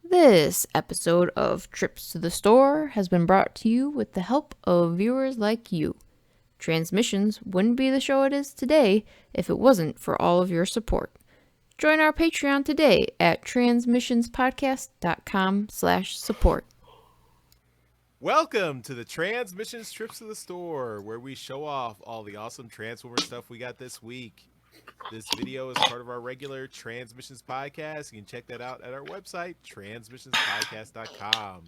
This episode of Trips to the Store has been brought to you with the help of viewers like you. Transmissions wouldn't be the show it is today if it wasn't for all of your support. Join our Patreon today at transmissionspodcast.com/support. Welcome to the Transmissions Trips to the Store, where we show off all the awesome Transformer stuff we got this week. This video is part of our regular Transmissions podcast. You can check that out at our website, transmissionspodcast.com.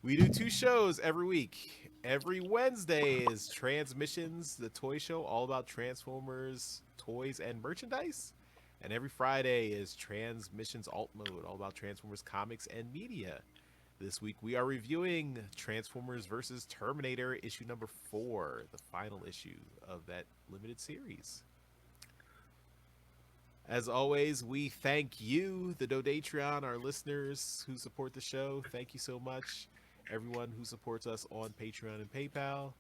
We do 2 shows every week. Every Wednesday is Transmissions, the toy show all about Transformers, toys, and merchandise. And every Friday is Transmissions Alt Mode, all about Transformers comics and media. This week we are reviewing Transformers vs. Terminator issue number 4, the final issue of that limited series. As always, we thank you, the Dodatreon, our listeners who support the show. Thank you so much. Everyone who supports us on Patreon and PayPal.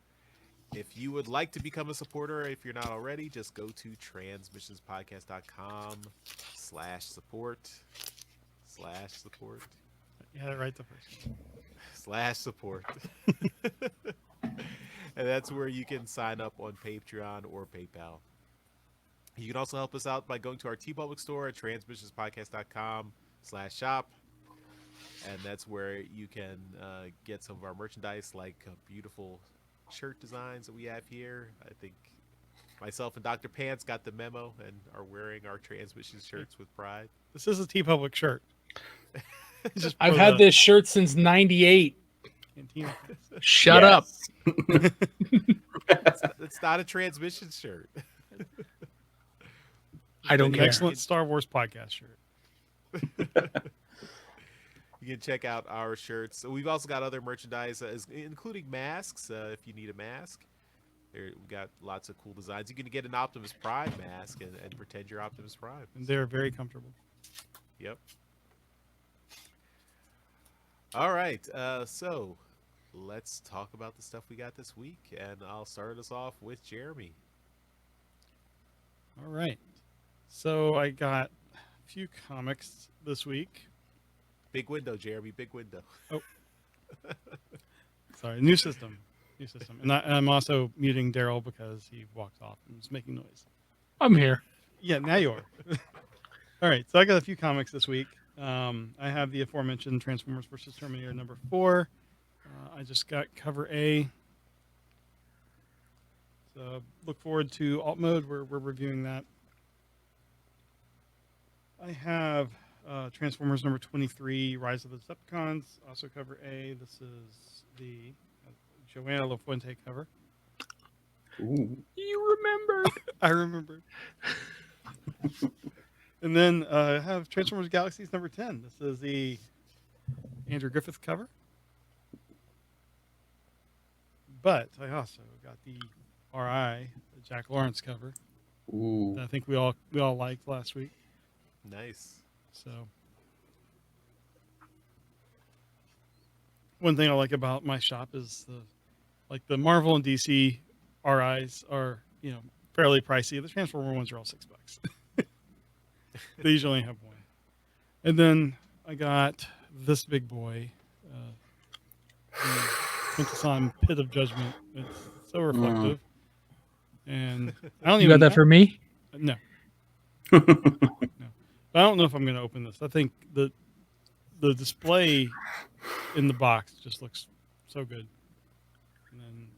If you would like to become a supporter, if you're not already, just go to transmissionspodcast.com/support. /support. You had it right the first time. /support. And that's where you can sign up on Patreon or PayPal. You can also help us out by going to our TeePublic store at transmissionspodcast.com/shop. And that's where you can get some of our merchandise, like beautiful shirt designs that we have here. I think myself and Dr. Pants got the memo and are wearing our Transmissions shirts with pride. This is a TeePublic shirt. I've had this shirt since '98. Shut up. It's not a Transmissions shirt. I don't care. Excellent Star Wars podcast shirt. You can check out our shirts. We've also got other merchandise, including masks. If you need a mask, we've got lots of cool designs. You can get an Optimus Prime mask and pretend you're Optimus Prime. And they're very comfortable. Yep. All right. So let's talk about the stuff we got this week. And I'll start us off with Jeremy. All right. So I got a few comics this week. Big window, Jeremy. Big window. Oh. Sorry. New system. And I'm also muting Darryl because he walked off and was making noise. I'm here. Yeah, now you are. All right. So I got a few comics this week. I have the aforementioned Transformers vs. Terminator number 4. I just got cover A. So look forward to Alt Mode. We're reviewing that. I have Transformers number 23, Rise of the Subcons, also cover A. This is the Joanna LaFuente cover. Ooh. You remember? I remembered. And then I have Transformers Galaxies number 10. This is the Andrew Griffith cover. But I also got the RI, the Jack Lawrence cover. Ooh. That I think we all liked last week. Nice. So one thing I like about my shop is the Marvel and DC RIs are, fairly pricey. The Transformer ones are all $6. They usually only have one. And then I got this big boy, Quintesson Pit of Judgment. It's so reflective. And I don't You even got that for me? No. No. But I don't know if I'm going to open this. I think the display in the box just looks so good. And then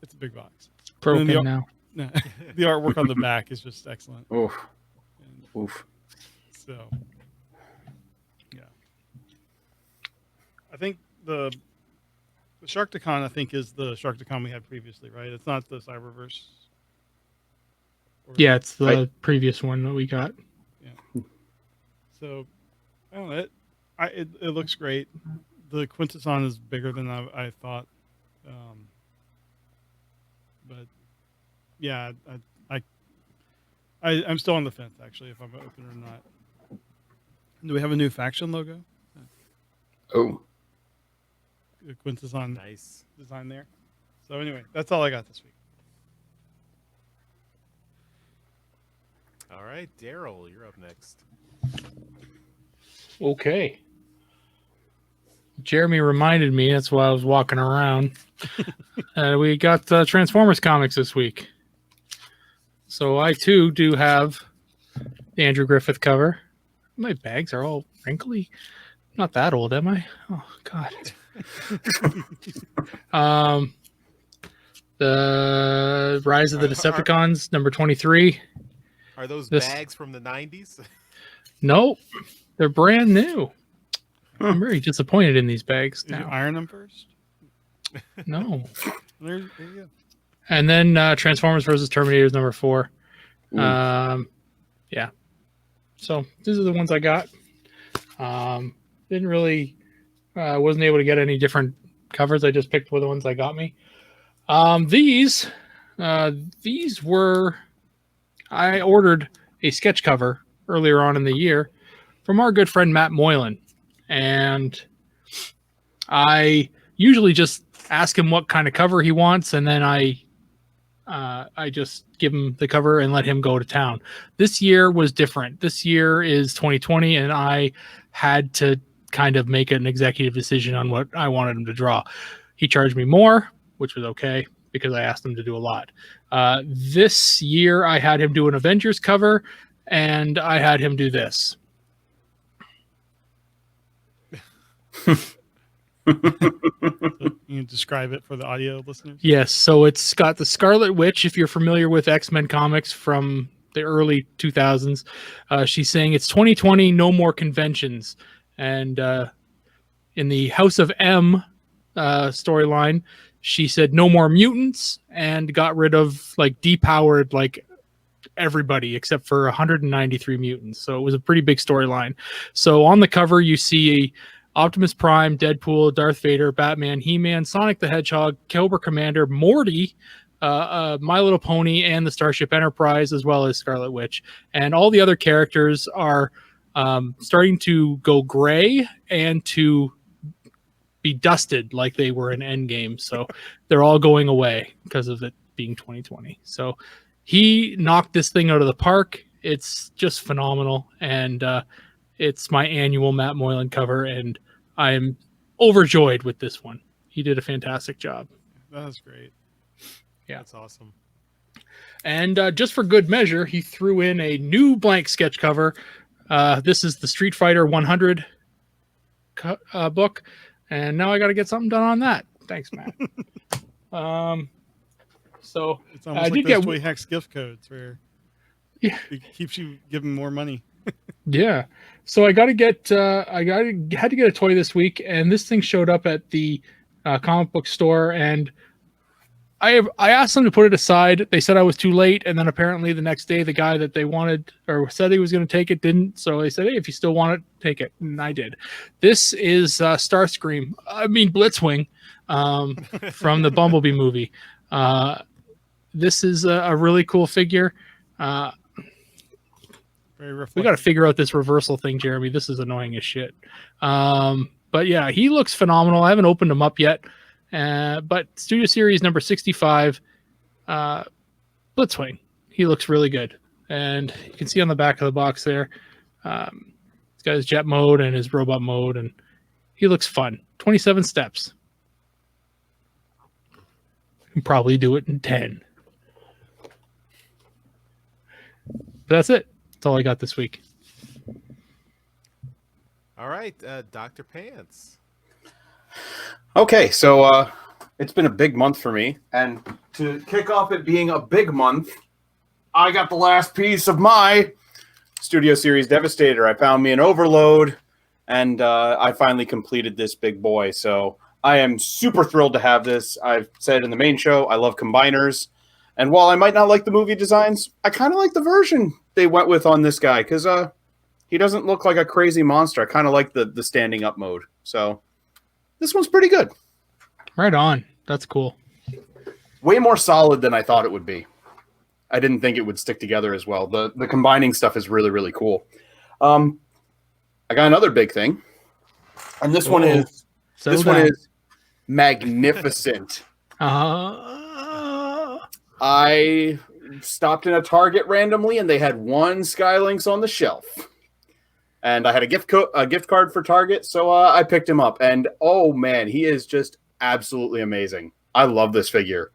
it's a big box. It's broken now. No, the artwork on the back is just excellent. Oof. And Oof. so, yeah. I think the Sharktacon, is the Sharktacon we had previously, right? It's not the Cyberverse. Yeah, it's the previous one that we got. Yeah. So, I don't know. It looks great. The Quintesson is bigger than I thought. But yeah, I'm still on the fence actually if I'm gonna open it or not. Do we have a new faction logo? Oh. The Quintesson Nice. design there. So anyway, that's all I got this week. All right, Darryl, you're up next. Okay. Jeremy reminded me. That's why I was walking around. We got Transformers comics this week. So I, too, do have the Andrew Griffith cover. My bags are all wrinkly. Not that old, am I? Oh, God. The Rise of the Decepticons, number 23. Are those bags from the 90s? Nope. They're brand new. I'm very disappointed in these bags Did you now. iron them first? No. There you go. And then Transformers versus Terminators, number 4. Yeah. So these are the ones I got. Didn't really, wasn't able to get any different covers. I just picked the ones I got me. These were, I ordered a sketch cover earlier on in the year from our good friend Matt Moylan. And I usually just ask him what kind of cover he wants, and then I just give him the cover and let him go to town. This year was different. This year is 2020, and I had to kind of make an executive decision on what I wanted him to draw. He charged me more, which was okay because I asked him to do a lot. This year, I had him do an Avengers cover, and I had him do this. You describe it for the audio listeners? Yes, so it's got the Scarlet Witch, if you're familiar with X-Men comics from the early 2000s. She's saying it's 2020, no more conventions. And in the House of M storyline, she said no more mutants and got rid of, like, depowered, like, everybody except for 193 mutants. So it was a pretty big storyline. So on the cover, you see Optimus Prime, Deadpool, Darth Vader, Batman, He-Man, Sonic the Hedgehog, Cobra Commander, Morty, My Little Pony, and the Starship Enterprise, as well as Scarlet Witch. And all the other characters are starting to go gray and to be dusted like they were in Endgame. So they're all going away because of it being 2020. So he knocked this thing out of the park. It's just phenomenal. And it's my annual Matt Moylan cover, and I'm overjoyed with this one. He did a fantastic job. That's great. Yeah. That's awesome. And just for good measure, he threw in a new blank sketch cover. This is the Street Fighter 100 book, and now I got to get something done on that. Thanks, Matt. So It's almost I like did those get Toy Hacks gift codes where it keeps you giving more money. Yeah. So I got to get, had to get a toy this week, and this thing showed up at the comic book store, and I asked them to put it aside. They said I was too late, and then apparently the next day the guy that they wanted or said he was going to take it didn't. So they said, hey, if you still want it, take it. And I did. This is Blitzwing from the Bumblebee movie. This is a really cool figure. Very reflective. We got to figure out this reversal thing, Jeremy. This is annoying as shit. But yeah, he looks phenomenal. I haven't opened him up yet. But Studio Series number 65, Blitzwing. He looks really good. And you can see on the back of the box there, he's got his jet mode and his robot mode, and he looks fun. 27 steps. You can probably do it in 10. But that's it. That's all I got this week. All right, Dr. Pants. Okay, so it's been a big month for me, and to kick off it being a big month, I got the last piece of my Studio Series Devastator. I found me an overload, and I finally completed this big boy. So I am super thrilled to have this. I've said in the main show, I love combiners, and while I might not like the movie designs, I kind of like the version they went with on this guy, because he doesn't look like a crazy monster. I kind of like the standing up mode. So this one's pretty good. Right on. That's cool. Way more solid than I thought it would be. I didn't think it would stick together as well. The combining stuff is really, really cool. I got another big thing. And this one is magnificent. I stopped in a Target randomly, and they had one Skylinks on the shelf. and I had a gift card for Target, so I picked him up. And oh man, he is just absolutely amazing. I love this figure.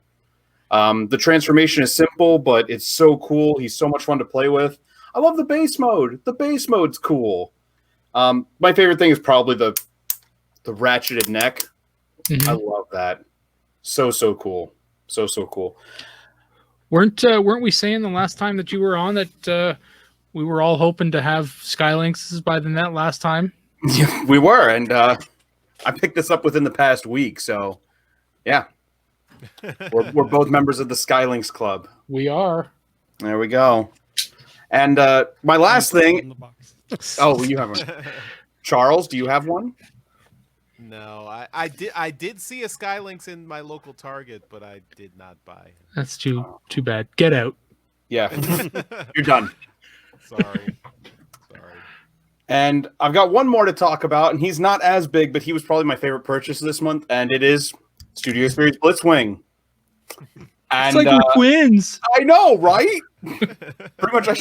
The transformation is simple, but it's so cool. He's so much fun to play with. I love the base mode. The base mode's cool. My favorite thing is probably the ratcheted neck. Mhm. I love that. So cool. So cool. Weren't we saying the last time that you were on that we were all hoping to have Skylinks by the net last time? Yeah, we were, and I picked this up within the past week. So, yeah, we're both members of the Skylinks Club. We are. There we go. And my last In thing. the box. Oh, you have one. Charles, do you have one? No, I did see a Skylinks in my local Target, but I did not buy it. That's too bad. Get out. Yeah, you're done. Sorry. And I've got one more to talk about, and he's not as big, but he was probably my favorite purchase this month, and it is Studio Series Blitzwing. And It's like we're twins. I know, right? Pretty much I just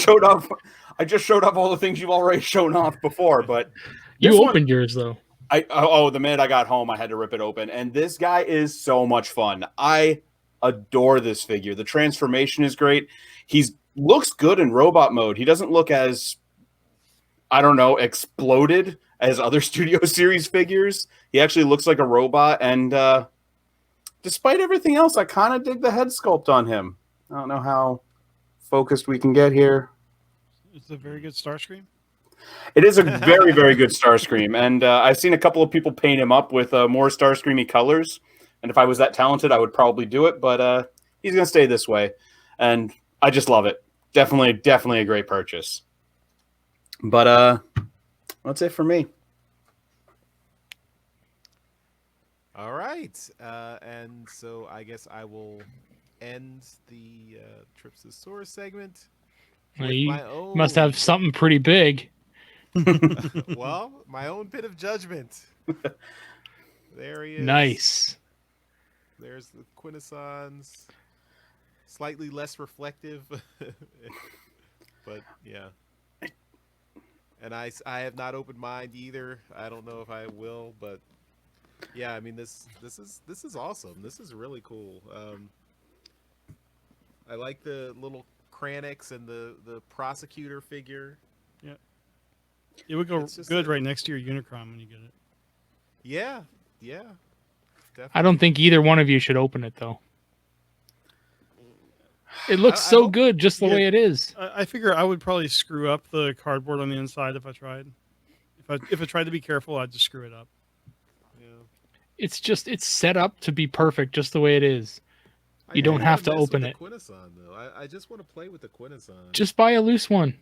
showed off all the things you've already shown off before, but You this one- opened yours though. the minute I got home, I had to rip it open. And this guy is so much fun. I adore this figure. The transformation is great. He looks good in robot mode. He doesn't look as, I don't know, exploded as other Studio Series figures. He actually looks like a robot. And despite everything else, I kind of dig the head sculpt on him. I don't know how focused we can get here. It's a very good Starscream. It is a very, very good Starscream, and I've seen a couple of people paint him up with more Starscreamy colors, and if I was that talented, I would probably do it, but he's going to stay this way, and I just love it. Definitely a great purchase. But that's it for me. All right, and so I guess I will end the Trips to the Store segment. with You my own, must have something pretty big. well, my own pit of judgment. There he is. Nice. There's the Quintessons. Slightly less reflective, but yeah. And I have not opened mine either. I don't know if I will, but yeah. I mean, this is awesome. This is really cool. I like the little Kranix and the prosecutor figure. Yeah. It would go It's just good a- right next to your Unicron when you get it. Yeah, definitely. I don't think either one of you should open it though. It looks I so hope- good just the Yeah. way it is. I figure I would probably screw up the cardboard on the inside if I tried. If I tried to be careful, I'd just screw it up. Yeah. It's set up to be perfect just the way it is. You don't don't have wanna to mess open with it. The Quintesson, though. I just want to play with the Quintesson. Just buy a loose one.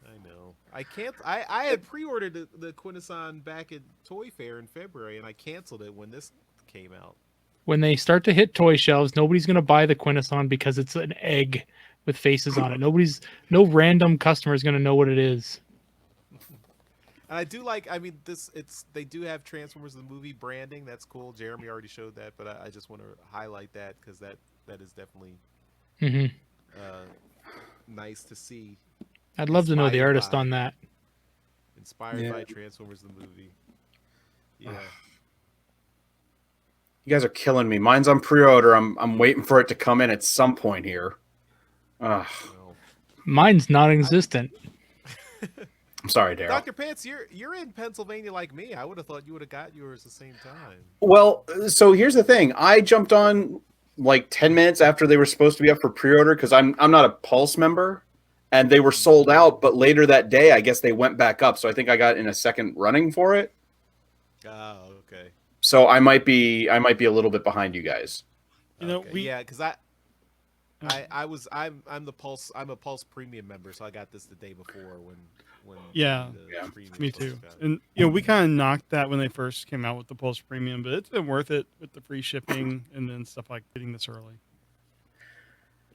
I know. I can't. I had pre-ordered the Quintesson back at Toy Fair in February, and I canceled it when this came out. When they start to hit toy shelves, nobody's going to buy the Quintesson because it's an egg with faces on it. No random customer is going to know what it is. And I do like. I mean, they do have Transformers the movie branding. That's cool. Jeremy already showed that, but I just want to highlight that because that is definitely hmm nice to see. I'd love to know the Inspired artist by- on that. Inspired Yeah. by Transformers the movie. Yeah. You guys are killing me. Mine's on pre-order. I'm waiting for it to come in at some point here. Ugh. Well, Mine's non-existent. I'm sorry, Darryl. Dr. Pants, you're in Pennsylvania like me. I would have thought you would have got yours the same time. Well, so here's the thing. I jumped on like 10 minutes after they were supposed to be up for pre-order because I'm not a Pulse member, and they were sold out. But later that day, I guess they went back up. So I think I got in a second running for it. Oh, okay. So I might be a little bit behind you guys. You know, Okay, yeah, because I'm the Pulse. I'm a Pulse Premium member, so I got this the day before when Yeah. the Yeah. premium Me folks too. got it. And we kind of knocked that when they first came out with the Pulse Premium, but it's been worth it with the free shipping and then stuff like getting this early.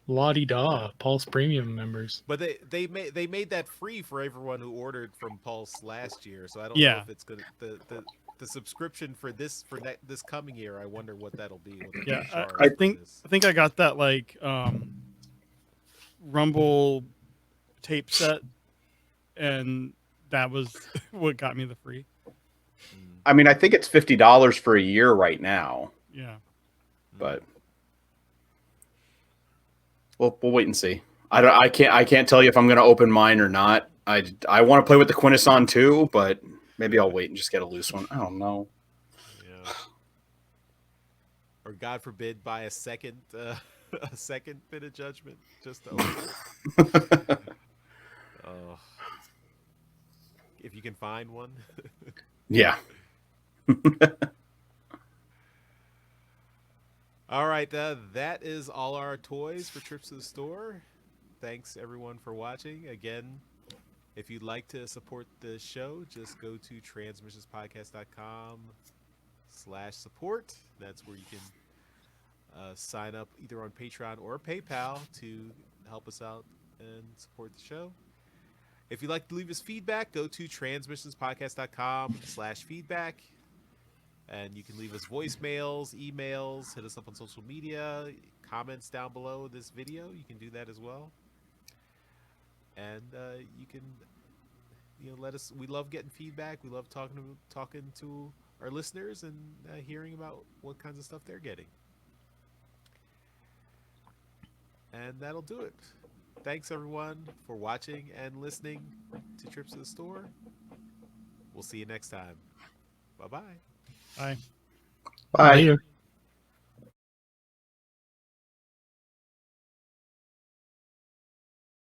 La-di-da, Pulse Premium members. But they made that free for everyone who ordered from Pulse last year, so I don't know Yeah. if it's gonna the subscription for this this coming year. I wonder what that'll be. What they're Yeah, gonna charge I for think this. I got that like Rumble tape set and that was what got me the free. I mean, I think it's $50 for a year right now, Yeah. but we'll wait and see. I can't tell you if I'm going to open mine or not. I want to play with the Quintesson too, but maybe I'll wait and just get a loose one. I don't know. Yeah. Or God forbid, buy a second bit of judgment just to open it. If you can find one. Yeah. All right, that is all our toys for trips to the store. Thanks everyone for watching. Again, if you'd like to support the show, just go to transmissionspodcast.com/support. That's where you can sign up either on Patreon or PayPal to help us out and support the show. If you'd like to leave us feedback, go to transmissionspodcast.com/feedback. And you can leave us voicemails, emails, hit us up on social media, comments down below this video. You can do that as well. And you can, let us. We love getting feedback. We love talking to our listeners and hearing about what kinds of stuff they're getting. And that'll do it. Thanks everyone for watching and listening to Trips to the Store. We'll see you next time. Bye-bye. Bye. Bye. Later.